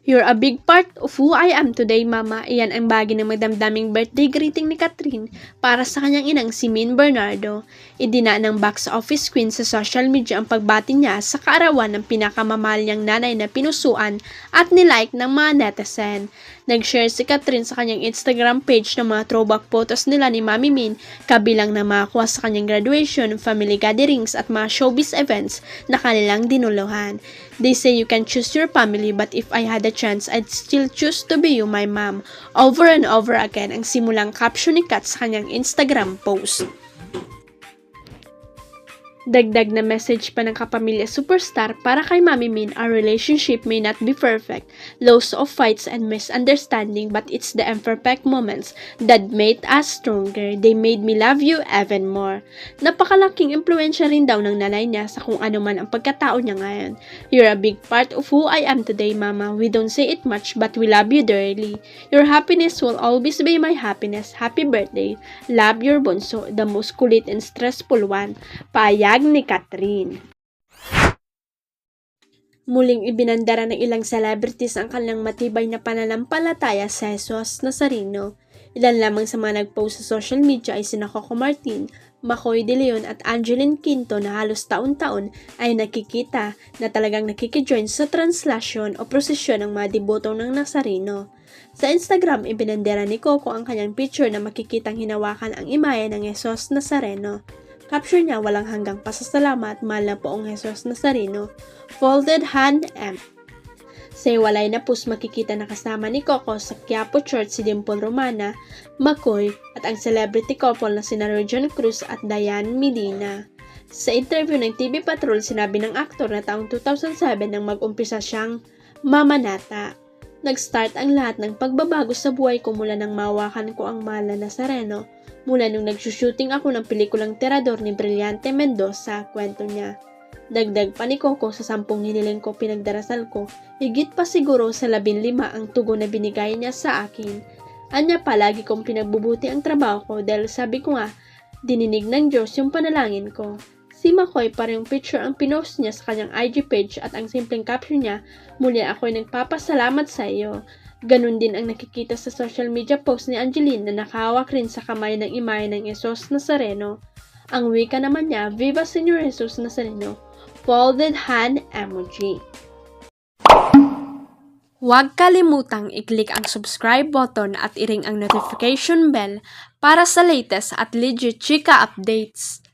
You're a big part of who I am today, Mama. Iyan ang bagay ng magdamdaming birthday greeting ni Catherine para sa kanyang inang si Min Bernardo. Idina ng box office queen sa social media ang pagbati niya sa kaarawan ng pinakamamahal niyang nanay na pinusuan at nilike ng mga netizen. Nag-share si Catherine sa kanyang Instagram page ng mga throwback photos nila ni Mami Min, kabilang na makakuha sa kanyang graduation, family gatherings at mga showbiz events na kanilang dinuluhan. They say you can choose your family, but if I had a chance, I'd still choose to be you, my mom. Over and over again ang simulang caption ni Kat sa kanyang Instagram post. Dagdag na message pa ng kapamilya superstar para kay Mami Min, our relationship may not be perfect, loads of fights and misunderstanding, but it's the imperfect moments that made us stronger. They made me love you even more. Napakalaking impluensya rin daw ng nanay niya sa kung ano man ang pagkatao niya ngayon. You're a big part of who I am today, Mama. We don't say it much, but we love you dearly. Your happiness will always be my happiness. Happy birthday. Love your bunso, the most kulit and stressful one. Payag ni Catherine. Muling ibinandara ng ilang celebrities ang kanilang matibay na pananampalataya sa Jesus Nazareno. Ilan lamang sa mga nag-post sa social media ay sina Coco Martin, Makoy De Leon at Angeline Quinto na halos taon-taon ay nakikita na talagang nakikijoin sa translasyon o prosesyon ng mga deboto ng Nazareno. Sa Instagram, ibinandera ni Coco ang kanyang picture na makikitang hinawakan ang imahe ng Jesus Nazareno. Caption niya, walang hanggang pasasalamat, mahal na poong Jesus Nazareno, folded hand M. Sa walay na post makikita na kasama ni Coco sa Quiapo Church si Dimple Romana, Makoy at ang celebrity couple na sina Region Cruz at Diane Medina. Sa interview ng TV Patrol, sinabi ng aktor na taong 2007 nang mag-umpisa siyang mamanata. Nag-start ang lahat ng pagbabago sa buhay ko mula nang mawakan ko ang mahal na Nazareno. Mula nung nagsushooting ako ng pelikulang Tirador ni Brillante Mendoza, kwento niya. Dagdag pa ni Coco, sa 10 hiniling ko pinagdarasal ko, higit pa siguro sa 15 ang tugon na binigay niya sa akin. Anya palagi kong pinagbubuti ang trabaho ko dahil sabi ko nga, dininig ng Diyos yung panalangin ko. Si Makoy parang picture ang pinost niya sa kanyang IG page at ang simpleng caption niya, muli ako'y nagpapasalamat sa iyo. Ganun din ang nakikita sa social media post ni Angeline na nakahawak rin sa kamay ng imahe ng Jesus Nazareno. Ang wika naman niya, Viva Señor Jesus Nazareno, folded hand emoji. Huwag kalimutang i-click ang subscribe button at i-ring ang notification bell para sa latest at legit chika updates.